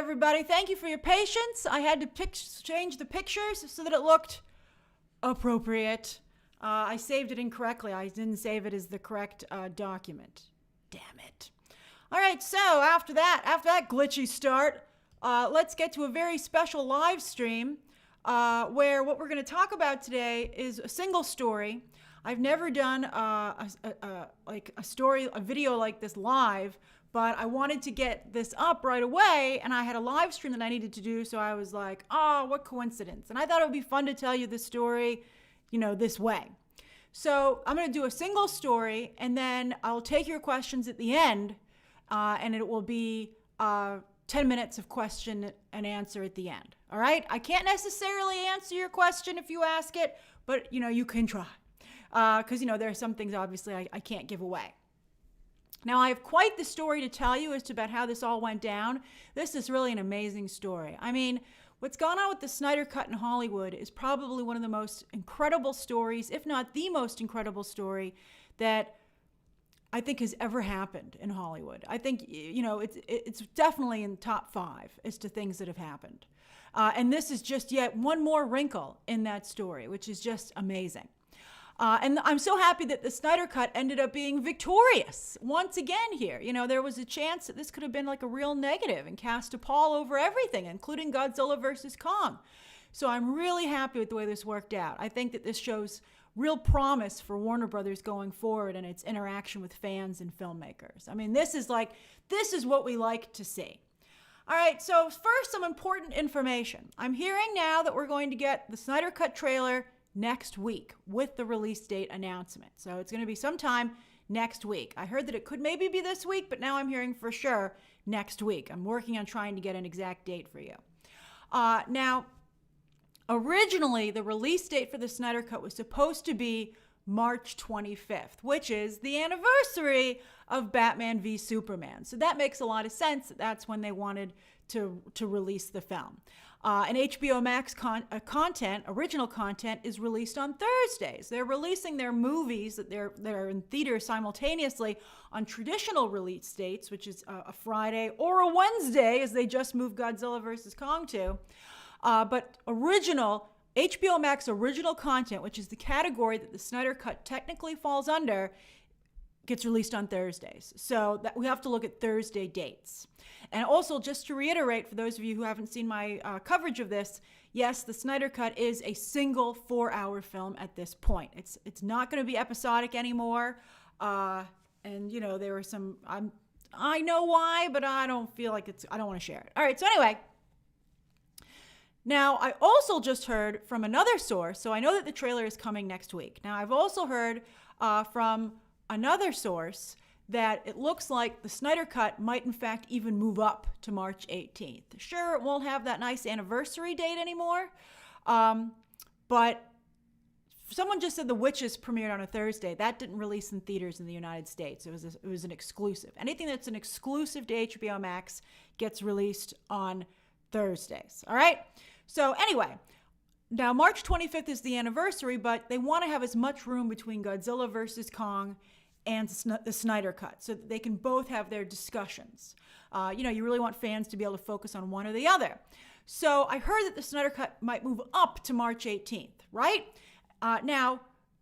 everybody. Thank you for your patience. I had to change the pictures so that it looked appropriate. I saved it incorrectly. I didn't save it as the correct document. Damn it. All right, so after that glitchy start, let's get to a very special live stream where what we're going to talk about today is a single story. I've never done a video like this live, but I wanted to get this up right away, and I had a live stream that I needed to do, so I was like, oh, what coincidence. And I thought it would be fun to tell you this story, this way. So I'm going to do a single story, and then I'll take your questions at the end, and it will be 10 minutes of question and answer at the end. All right? I can't necessarily answer your question if you ask it, but, you can try. Because, there are some things, obviously, I can't give away. Now, I have quite the story to tell you as to about how this all went down. This is really an amazing story. I mean, what's gone on with the Snyder Cut in Hollywood is probably one of the most incredible stories, if not the most incredible story that I think has ever happened in Hollywood. I think, it's definitely in the top 5 as to things that have happened. And this is just yet one more wrinkle in that story, which is just amazing. And I'm so happy that the Snyder Cut ended up being victorious once again here. There was a chance that this could have been like a real negative and cast a pall over everything, including Godzilla versus Kong. So I'm really happy with the way this worked out. I think that this shows real promise for Warner Brothers going forward and its interaction with fans and filmmakers. I mean, this is what we like to see. All right, so first, some important information. I'm hearing now that we're going to get the Snyder Cut trailer next week with the release date announcement. So it's going to be sometime next week. I heard that it could maybe be this week, but now I'm hearing for sure next week. I'm working on trying to get an exact date for you. Now, originally, the release date for the Snyder Cut was supposed to be March 25th, which is the anniversary of Batman v Superman. So that makes a lot of sense. That's when they wanted to release the film. And HBO Max original content is released on Thursdays. They're releasing their movies that are in theaters simultaneously on traditional release dates, which is a Friday or a Wednesday, as they just moved Godzilla vs. Kong to. But HBO Max original content, which is the category that the Snyder Cut technically falls under, gets released on Thursdays. So we have to look at Thursday dates. And also, just to reiterate, for those of you who haven't seen my coverage of this, yes, the Snyder Cut is a single 4-hour film at this point. It's not going to be episodic anymore. And, there were some, I know why, but I don't feel like I don't want to share it. All right, so anyway. Now, I also just heard from another source, so I know that the trailer is coming next week. Now, I've also heard from another source that it looks like the Snyder Cut might in fact even move up to March 18th. Sure, it won't have that nice anniversary date anymore, but someone just said The Witches premiered on a Thursday. That didn't release in theaters in the United States. It was an exclusive. Anything that's an exclusive to HBO Max gets released on Thursdays. All right? So anyway, now March 25th is the anniversary, but they want to have as much room between Godzilla vs. Kong and the Snyder Cut so that they can both have their discussions. You really want fans to be able to focus on one or the other. So I heard that the Snyder Cut might move up to March 18th, right? And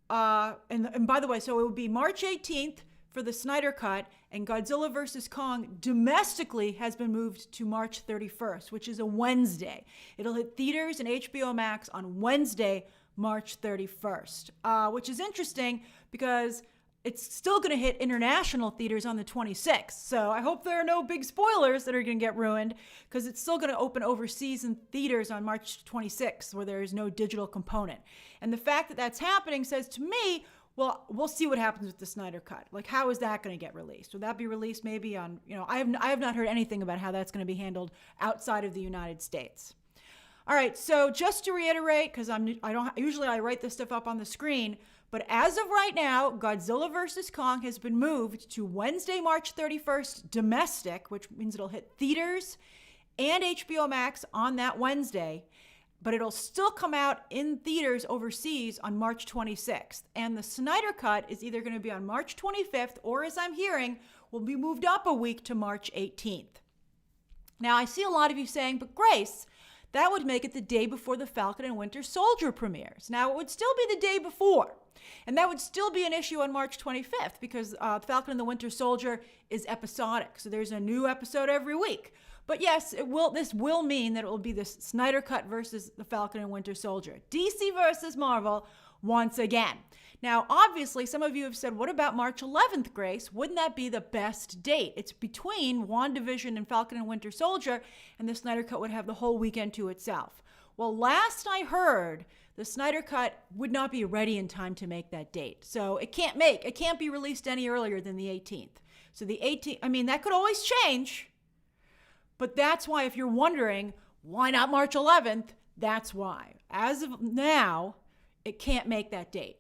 by the way, so it would be March 18th for the Snyder Cut, and Godzilla vs. Kong domestically has been moved to March 31st, which is a Wednesday. It'll hit theaters and HBO Max on Wednesday, March 31st, which is interesting because it's still going to hit international theaters on the 26th. So I hope there are no big spoilers that are going to get ruined, because it's still going to open overseas in theaters on March 26th, where there is no digital component. And the fact that that's happening says to me, well, we'll see what happens with the Snyder Cut. Like, how is that going to get released? Will that be released maybe on, I have not heard anything about how that's going to be handled outside of the United States. All right, so just to reiterate, because I write this stuff up on the screen, but as of right now, Godzilla vs. Kong has been moved to Wednesday, March 31st domestic, which means it'll hit theaters and HBO Max on that Wednesday, but it'll still come out in theaters overseas on March 26th. And the Snyder Cut is either going to be on March 25th or, as I'm hearing, will be moved up a week to March 18th. Now, I see a lot of you saying, but Grace, that would make it the day before the Falcon and Winter Soldier premieres. Now, it would still be the day before, and that would still be an issue on March 25th because Falcon and the Winter Soldier is episodic. So there's a new episode every week. But yes, this will mean that it will be the Snyder Cut versus the Falcon and Winter Soldier. DC versus Marvel once again. Now, obviously, some of you have said, what about March 11th, Grace? Wouldn't that be the best date? It's between WandaVision and Falcon and Winter Soldier, and the Snyder Cut would have the whole weekend to itself. Well, last I heard, the Snyder Cut would not be ready in time to make that date. So it can't be released any earlier than the 18th. So the 18th, I mean, that could always change. But that's why, if you're wondering, why not March 11th? That's why. As of now, it can't make that date.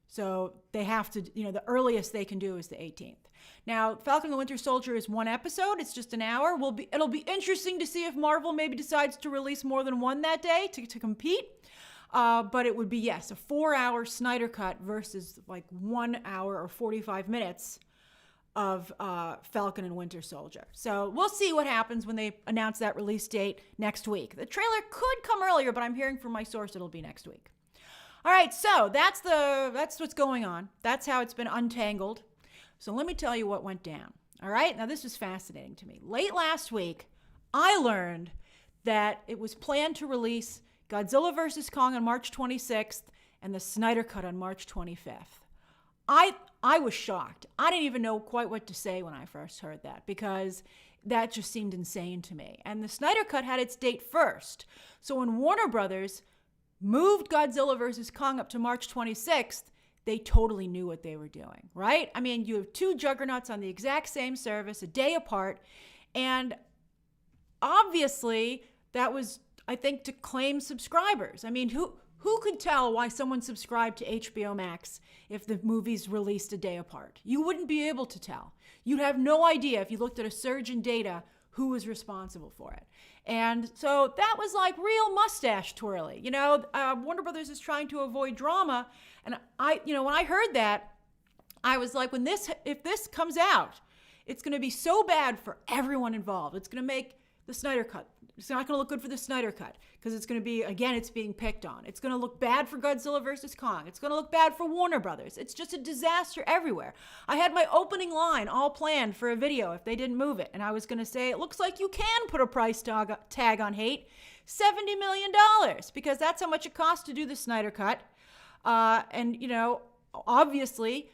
So they have to, the earliest they can do is the 18th. Now, Falcon and the Winter Soldier is one episode. It's just an hour. It'll be interesting to see if Marvel maybe decides to release more than one that day to compete. But it would be, yes, a 4-hour Snyder Cut versus like 1 hour or 45 minutes of Falcon and Winter Soldier. So we'll see what happens when they announce that release date next week. The trailer could come earlier, but I'm hearing from my source it'll be next week. All right, so that's what's going on. That's how it's been untangled. So let me tell you what went down. All right, now this was fascinating to me. Late last week, I learned that it was planned to release Godzilla vs. Kong on March 26th and the Snyder Cut on March 25th. I was shocked. I didn't even know quite what to say when I first heard that because that just seemed insane to me. And the Snyder Cut had its date first. So when Warner Brothers moved Godzilla vs. Kong up to March 26th, they totally knew what they were doing, right? I mean, you have two juggernauts on the exact same service, a day apart, and obviously that was, I think, to claim subscribers. I mean, who could tell why someone subscribed to HBO Max if the movie's released a day apart? You wouldn't be able to tell. You'd have no idea if you looked at a surge in data who was responsible for it. And so that was like real mustache twirly. Warner Brothers is trying to avoid drama. And when I heard that, I was like, if this comes out, it's going to be so bad for everyone involved. It's going to make the Snyder Cut. It's not going to look good for the Snyder Cut because it's going to be, again, it's being picked on. It's going to look bad for Godzilla vs. Kong. It's going to look bad for Warner Brothers. It's just a disaster everywhere. I had my opening line all planned for a video if they didn't move it. And I was going to say, it looks like you can put a price tag on hate, $70 million, because that's how much it costs to do the Snyder Cut. Obviously,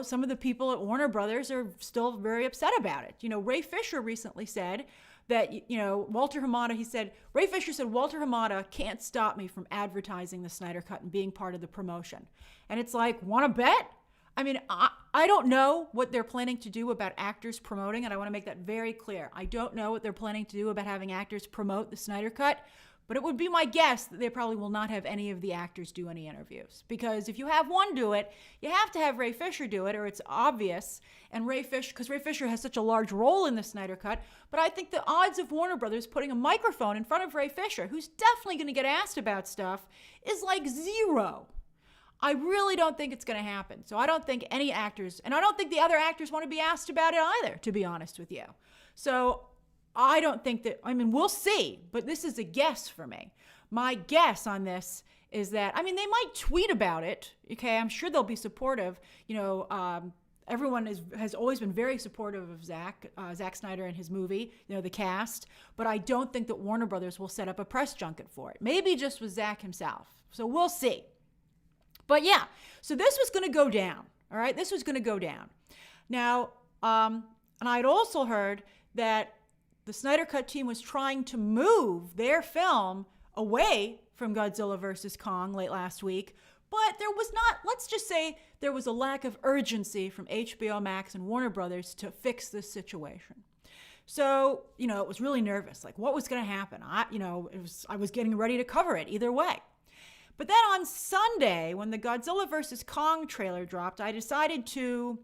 some of the people at Warner Brothers are still very upset about it. Ray Fisher recently said that, Walter Hamada, Ray Fisher said, Walter Hamada can't stop me from advertising the Snyder Cut and being part of the promotion. And it's like, want to bet? I mean, I don't know what they're planning to do about actors promoting, and I want to make that very clear. I don't know what they're planning to do about having actors promote the Snyder Cut, but it would be my guess that they probably will not have any of the actors do any interviews. Because if you have one do it, you have to have Ray Fisher do it, or it's obvious. And because Ray Fisher has such a large role in the Snyder Cut, but I think the odds of Warner Brothers putting a microphone in front of Ray Fisher, who's definitely going to get asked about stuff, is like zero. I really don't think it's going to happen. So I don't think any actors, and I don't think the other actors want to be asked about it either, to be honest with you. So I don't think we'll see, but this is a guess for me. My guess on this is that, they might tweet about it, okay? I'm sure they'll be supportive. Everyone has always been very supportive of Zack Snyder and his movie, the cast, but I don't think that Warner Brothers will set up a press junket for it. Maybe just with Zack himself. So we'll see. But yeah, so this was going to go down, all right? This was going to go down. Now, and I'd also heard that the Snyder Cut team was trying to move their film away from Godzilla vs. Kong late last week, but let's just say there was a lack of urgency from HBO Max and Warner Brothers to fix this situation. So, it was really nervous. Like, what was going to happen? I was getting ready to cover it either way. But then on Sunday, when the Godzilla vs. Kong trailer dropped, I decided to,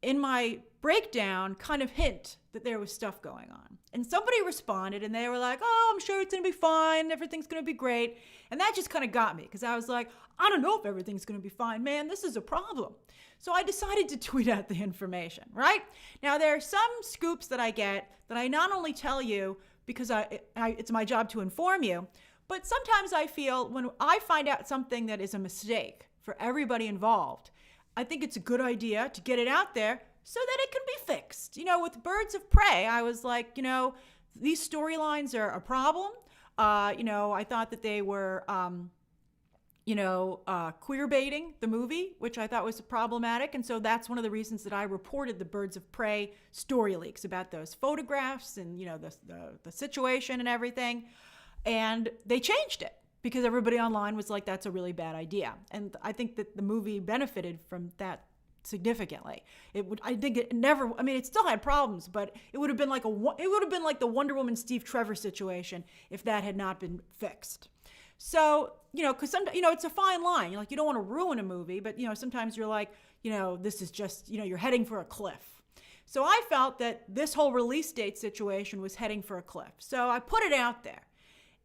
in my breakdown, kind of hint that there was stuff going on. And somebody responded and they were like, oh, I'm sure it's going to be fine. Everything's going to be great. And that just kind of got me because I was like, I don't know if everything's going to be fine, man. This is a problem. So I decided to tweet out the information, right? Now, there are some scoops that I get that I not only tell you because it's my job to inform you. But sometimes I feel when I find out something that is a mistake for everybody involved, I think it's a good idea to get it out there so that it can be fixed. With Birds of Prey, I was like, these storylines are a problem. I thought that they were, queer baiting the movie, which I thought was problematic. And so that's one of the reasons that I reported the Birds of Prey story leaks about those photographs and, the situation and everything. And they changed it because everybody online was like, that's a really bad idea. And I think that the movie benefited from that significantly. It still had problems, but it would have been like the Wonder Woman Steve Trevor situation if that had not been fixed. So, because it's a fine line. You don't want to ruin a movie, but sometimes you're like, this is just, you're heading for a cliff. So I felt that this whole release date situation was heading for a cliff. So I put it out there.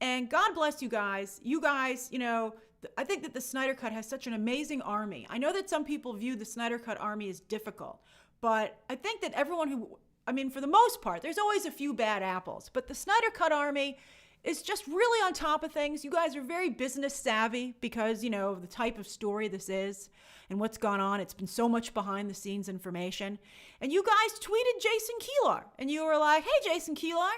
And God bless you guys. You guys, I think that the Snyder Cut has such an amazing army. I know that some people view the Snyder Cut army as difficult, but I think that for the most part, there's always a few bad apples, but the Snyder Cut army is just really on top of things. You guys are very business savvy because, of the type of story this is and what's gone on. It's been so much behind the scenes information. And you guys tweeted Jason Kilar and you were like, hey, Jason Kilar,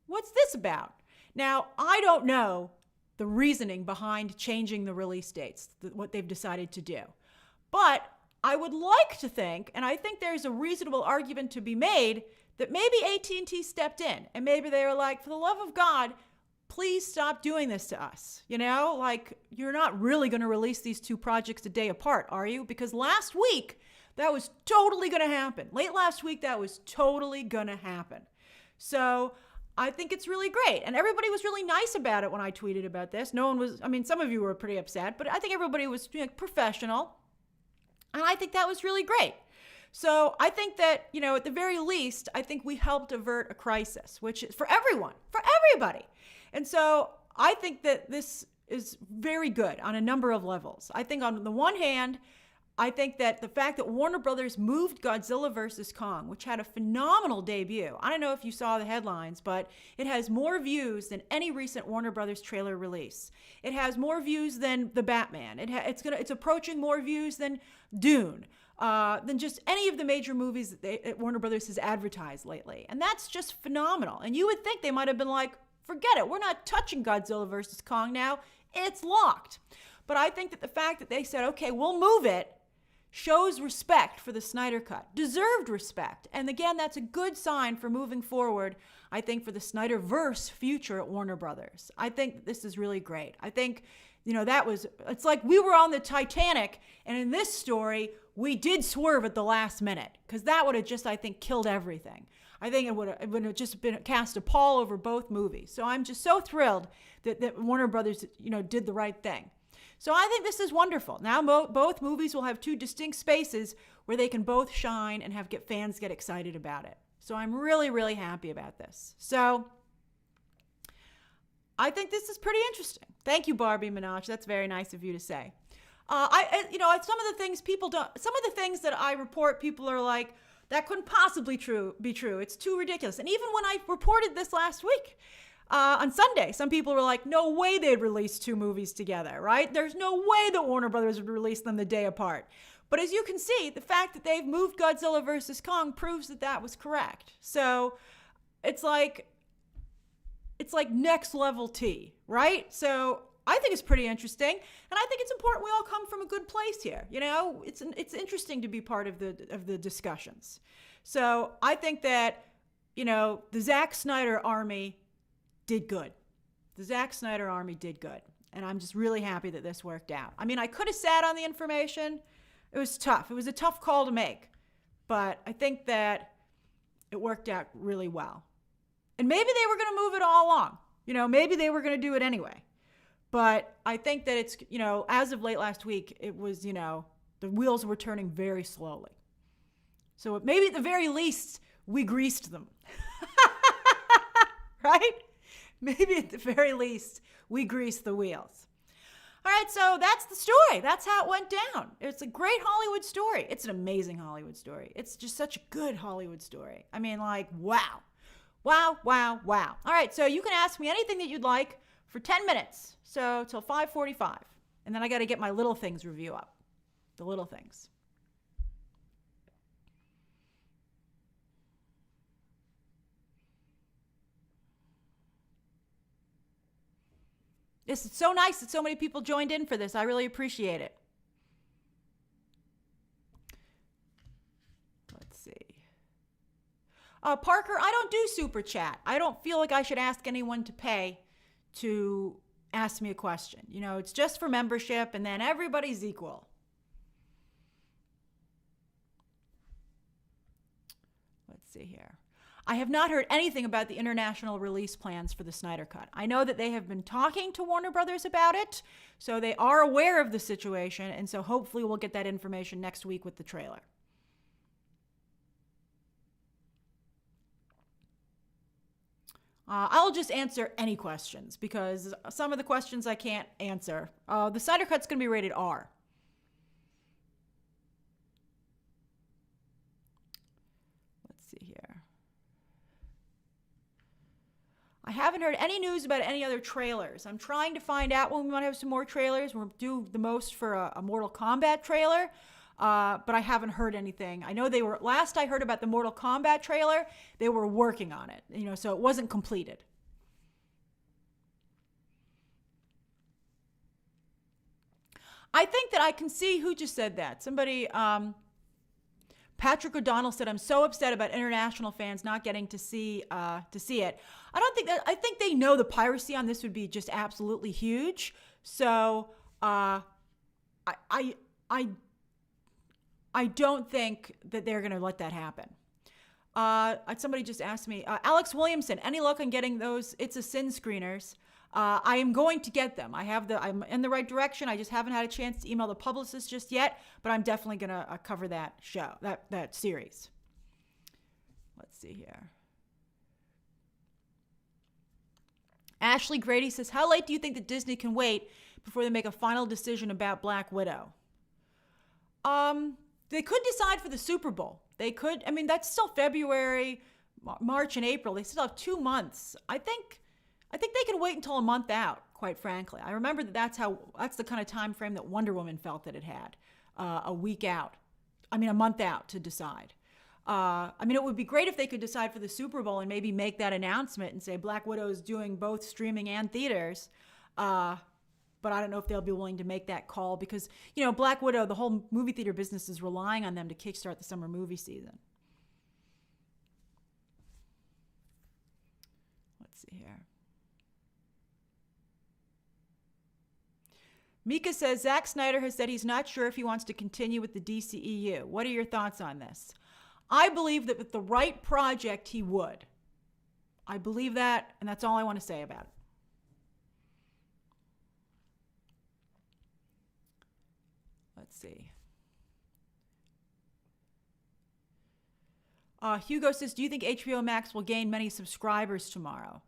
what's this about? Now, I don't know the reasoning behind changing the release dates, what they've decided to do. But I would like to think, and I think there's a reasonable argument to be made, that maybe AT&T stepped in and maybe they were like, for the love of God, please stop doing this to us. You're not really going to release these two projects a day apart, are you? Because last week, that was totally going to happen. Late last week, that was totally going to happen. So I think it's really great. And everybody was really nice about it when I tweeted about this. No one was, some of you were pretty upset, but I think everybody was professional. And I think that was really great. So I think that, at the very least, I think we helped avert a crisis, which is for everyone, for everybody. And so I think that this is very good on a number of levels. I think on the one hand, I think that the fact that Warner Brothers moved Godzilla vs. Kong, which had a phenomenal debut. I don't know if you saw the headlines, but it has more views than any recent Warner Brothers trailer release. It has more views than The Batman. It's approaching more views than Dune, than just any of the major movies that Warner Brothers has advertised lately. And that's just phenomenal. And you would think they might have been like, forget it, we're not touching Godzilla vs. Kong now. It's locked. But I think that the fact that they said, okay, we'll move it, shows respect for the Snyder Cut, deserved respect. And again, that's a good sign for moving forward, I think, for the Snyderverse future at Warner Brothers. I think this is really great. I think, it's like we were on the Titanic, and in this story, we did swerve at the last minute, because that would have just, I think, killed everything. I think it would have just been cast a pall over both movies. So I'm just so thrilled that Warner Brothers, did the right thing. So I think this is wonderful. Now both movies will have two distinct spaces where they can both shine and get fans get excited about it. So I'm really, really happy about this. So I think this is pretty interesting. Thank you, Barbie Minaj. That's very nice of you to say. Some of the things some of the things that I report, people are like, that couldn't possibly be true. It's too ridiculous. And even when I reported this last week, on Sunday, some people were like, no way they'd release two movies together, right? There's no way that Warner Brothers would release them the day apart. But as you can see, the fact that they've moved Godzilla vs. Kong proves that that was correct. So it's like next level tea, right? So I think it's pretty interesting. And I think it's important we all come from a good place here. It's interesting to be part of the discussions. So I think that, the Zack Snyder army did good. The Zack Snyder army did good. And I'm just really happy that this worked out. I could have sat on the information. It was tough. It was a tough call to make. But I think that it worked out really well. And maybe they were going to move it all along. Maybe they were going to do it anyway. But I think that it's, as of late last week, it was, the wheels were turning very slowly. So maybe at the very least, we greased them. Right? Maybe at the very least, we greased the wheels. All right, so that's the story. That's how it went down. It's a great Hollywood story. It's an amazing Hollywood story. It's just such a good Hollywood story. Wow. Wow, wow, wow. All right, so you can ask me anything that you'd like for 10 minutes. So till 5:45. And then I got to get my little things review up. The little things. This is so nice that so many people joined in for this. I really appreciate it. Let's see. Parker, I don't do super chat. I don't feel like I should ask anyone to pay to ask me a question. You know, it's just for membership and then everybody's equal. Let's see here. I have not heard anything about the international release plans for the Snyder Cut. I know that they have been talking to Warner Brothers about it, so they are aware of the situation, and so hopefully we'll get that information next week with the trailer. I'll just answer any questions because some of the questions I can't answer. The Snyder Cut's going to be rated R. Let's see here. I haven't heard any news about any other trailers. I'm trying to find out when we might have some more trailers. We'll do the most for a Mortal Kombat trailer, but I haven't heard anything. I know they were, last I heard about the Mortal Kombat trailer, they were working on it, you know, so it wasn't completed. I think that I can see who just said that. Somebody, Patrick O'Donnell said, "I'm so upset about international fans not getting to see it." I don't think that. I think they know the piracy on this would be just absolutely huge. So I don't think that they're going to let that happen. Somebody just asked me, Alex Williamson, any luck on getting those It's a Sin screeners? I am going to get them. I'm in the right direction. I just haven't had a chance to email the publicist just yet, but I'm definitely going to cover that show, that series. Let's see here. Ashley Grady says, how late do you think that Disney can wait before they make a final decision about Black Widow? They could decide for the Super Bowl. They could, I mean, that's still February, March, and April. They still have 2 months. I think they can wait until a month out, quite frankly. I remember that's the kind of time frame that Wonder Woman felt that it had, a month out to decide. It would be great if they could decide for the Super Bowl and maybe make that announcement and say Black Widow is doing both streaming and theaters. But I don't know if they'll be willing to make that call because, you know, Black Widow, the whole movie theater business is relying on them to kickstart the summer movie season. Let's see here. Mika says, Zack Snyder has said he's not sure if he wants to continue with the DCEU. What are your thoughts on this? I believe that with the right project, he would. I believe that, and that's all I want to say about it. Let's see. Hugo says, do you think HBO Max will gain many subscribers tomorrow?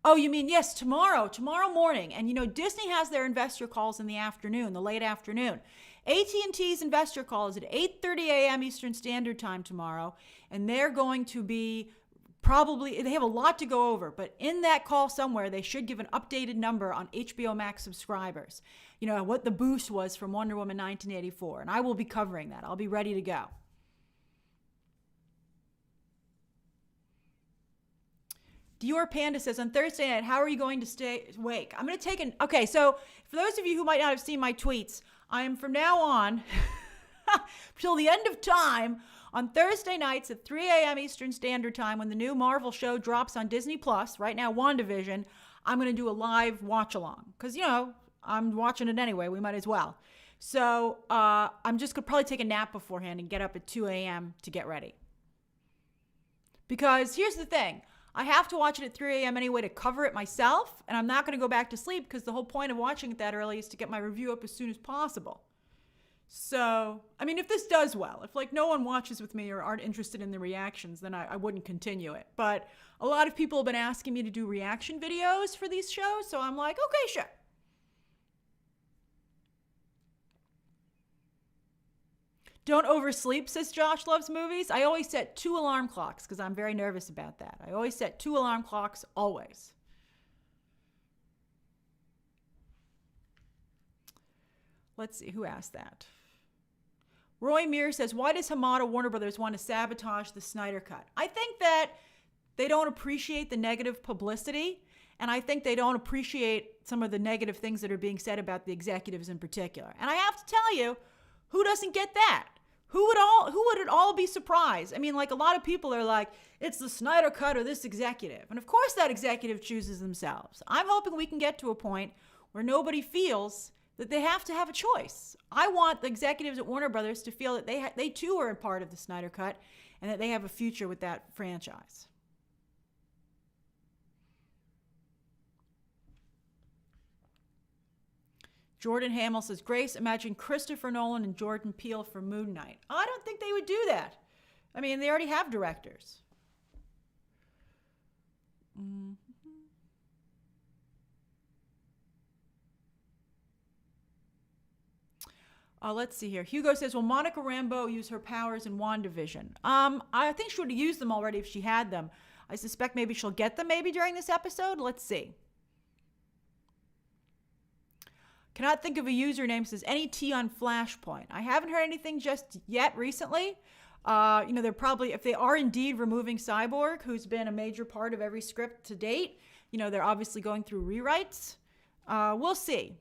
Oh, you mean, yes, tomorrow morning. And, you know, Disney has their investor calls in the afternoon, the late afternoon. AT&T's investor call is at 8:30 a.m. Eastern Standard Time tomorrow. And they're going to be they have a lot to go over. But in that call somewhere, they should give an updated number on HBO Max subscribers. You know, what the boost was from Wonder Woman 1984. And I will be covering that. I'll be ready to go. Dior Panda says, on Thursday night, how are you going to stay awake? I'm going to take okay, so for those of you who might not have seen my tweets, I am from now on, till the end of time, on Thursday nights at 3 a.m. Eastern Standard Time, when the new Marvel show drops on Disney+, right now, WandaVision, I'm going to do a live watch-along. Because, you know, I'm watching it anyway. We might as well. So I'm just going to probably take a nap beforehand and get up at 2 a.m. to get ready. Because here's the thing. I have to watch it at 3 a.m. anyway to cover it myself, and I'm not going to go back to sleep because the whole point of watching it that early is to get my review up as soon as possible. So, I mean, if this does well, if like no one watches with me or aren't interested in the reactions, then I wouldn't continue it. But a lot of people have been asking me to do reaction videos for these shows, so I'm like, okay, sure. Don't oversleep, says Josh Loves Movies. I always set 2 alarm clocks because I'm very nervous about that. I always set 2 alarm clocks, always. Let's see, who asked that? Roy Mears says, why does Hamada Warner Brothers want to sabotage the Snyder Cut? I think that they don't appreciate the negative publicity, and I think they don't appreciate some of the negative things that are being said about the executives in particular. And I have to tell you, who doesn't get that? Who would it all be surprised? I mean, like, a lot of people are like, it's the Snyder Cut or this executive. And of course that executive chooses themselves. I'm hoping we can get to a point where nobody feels that they have to have a choice. I want the executives at Warner Brothers to feel that they too are a part of the Snyder Cut and that they have a future with that franchise. Jordan Hamill says, Grace, imagine Christopher Nolan and Jordan Peele for Moon Knight. I don't think they would do that. I mean, they already have directors. Let's see here. Hugo says, will Monica Rambeau use her powers in WandaVision? I think she would have used them already if she had them. I suspect maybe she'll get them maybe during this episode. Let's see. Cannot think of a username, says any tea on Flashpoint. I haven't heard anything just yet recently. They're probably, if they are indeed removing Cyborg, who's been a major part of every script to date, they're obviously going through rewrites. We'll see.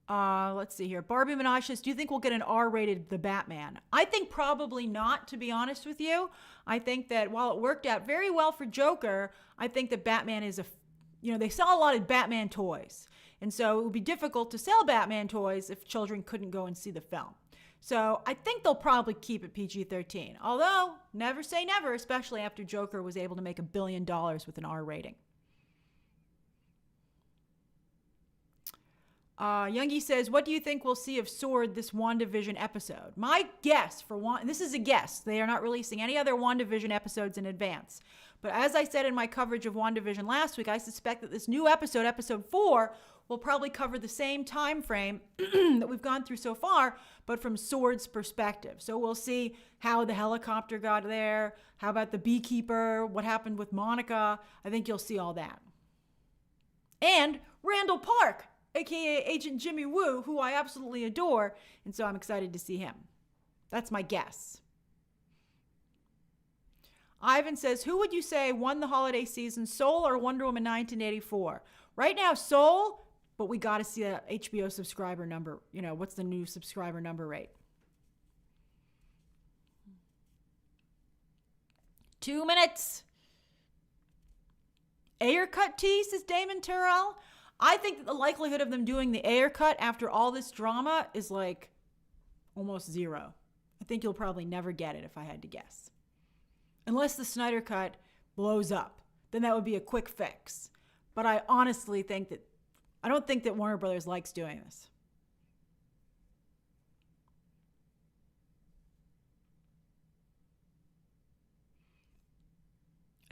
Let's see here. Barbie Minaj says, do you think we'll get an R-rated The Batman? I think probably not, to be honest with you. I think that while it worked out very well for Joker, I think that Batman is they sell a lot of Batman toys. And so it would be difficult to sell Batman toys if children couldn't go and see the film. So I think they'll probably keep it PG-13. Although, never say never, especially after Joker was able to make $1 billion with an R rating. Youngie says, what do you think we'll see of Sword this WandaVision episode? My guess this is a guess. They are not releasing any other WandaVision episodes in advance. But as I said in my coverage of WandaVision last week, I suspect that this new episode, episode 4, will probably cover the same time frame that we've gone through so far, but from Sword's perspective. So we'll see how the helicopter got there, how about the beekeeper, what happened with Monica. I think you'll see all that. And Randall Park, aka Agent Jimmy Woo, who I absolutely adore, and so I'm excited to see him. That's my guess. Ivan says, who would you say won the holiday season, Soul or Wonder Woman 1984? Right now, Soul, but we got to see a HBO subscriber number. What's the new subscriber number rate? 2 minutes. Ayer cut tea, says Damon Terrell. I think that the likelihood of them doing the Ayer cut after all this drama is like almost zero. I think you'll probably never get it if I had to guess. Unless the Snyder cut blows up, then that would be a quick fix. But I honestly think that, I don't think that Warner Brothers likes doing this.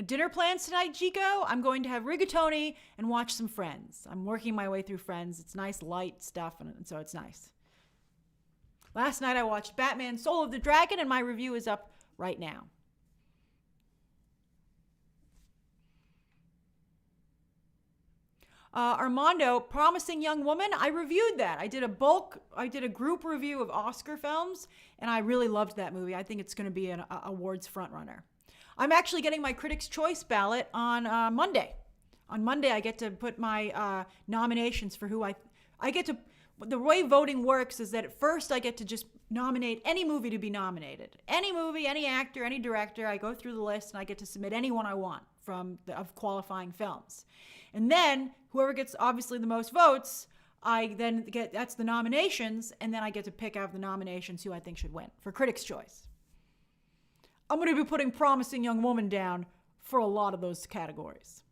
Dinner plans tonight, Chico? I'm going to have rigatoni and watch some Friends. I'm working my way through Friends. It's nice, light stuff, and so it's nice. Last night I watched Batman Soul of the Dragon, and my review is up right now. Armando, Promising Young Woman, I reviewed that. I did a group review of Oscar films, and I really loved that movie. I think it's going to be an awards frontrunner. I'm actually getting my Critics' Choice ballot on Monday. On Monday, I get to put my nominations for who I get to. The way voting works is that at first I get to just nominate any movie to be nominated. Any movie, any actor, any director. I go through the list and I get to submit anyone I want of qualifying films. And then whoever gets obviously the most votes, that's the nominations, and then I get to pick out of the nominations who I think should win for Critics' Choice. I'm going to be putting Promising Young Woman down for a lot of those categories.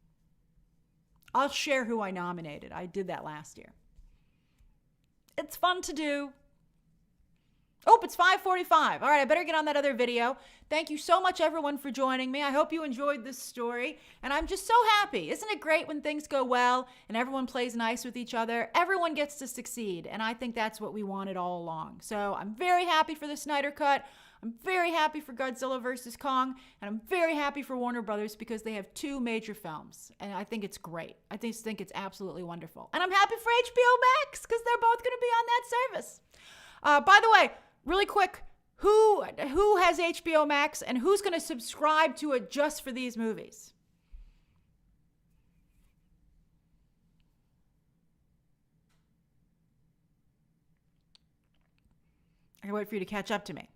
I'll share who I nominated. I did that last year. It's fun to do. Oh, it's 5:45. All right, I better get on that other video. Thank you so much, everyone, for joining me. I hope you enjoyed this story, and I'm just so happy. Isn't it great when things go well and everyone plays nice with each other? Everyone gets to succeed, and I think that's what we wanted all along. So I'm very happy for the Snyder Cut. I'm very happy for Godzilla vs. Kong, and I'm very happy for Warner Brothers because they have two major films, and I think it's great. I just think it's absolutely wonderful. And I'm happy for HBO Max because they're both going to be on that service. By the way, really quick, who has HBO Max and who's going to subscribe to it just for these movies? I can wait for you to catch up to me.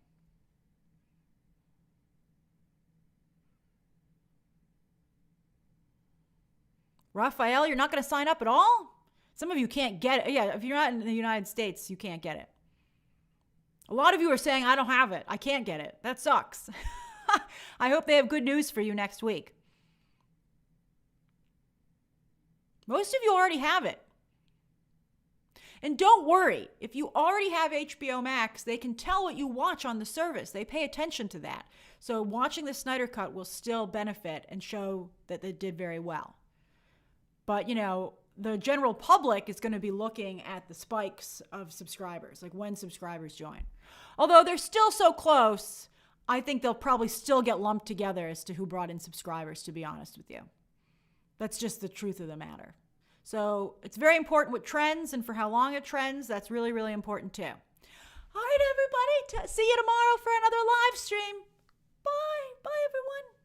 Raphael, you're not going to sign up at all? Some of you can't get it. Yeah, if you're not in the United States, you can't get it. A lot of you are saying, I don't have it. I can't get it. That sucks. I hope they have good news for you next week. Most of you already have it. And don't worry, if you already have HBO Max, they can tell what you watch on the service. They pay attention to that. So watching the Snyder Cut will still benefit and show that they did very well. But, you know, the general public is going to be looking at the spikes of subscribers, like when subscribers join. Although they're still so close, I think they'll probably still get lumped together as to who brought in subscribers, to be honest with you. That's just the truth of the matter. So it's very important what trends and for how long it trends. That's really, really important too. All right, everybody. See you tomorrow for another live stream. Bye. Bye, everyone.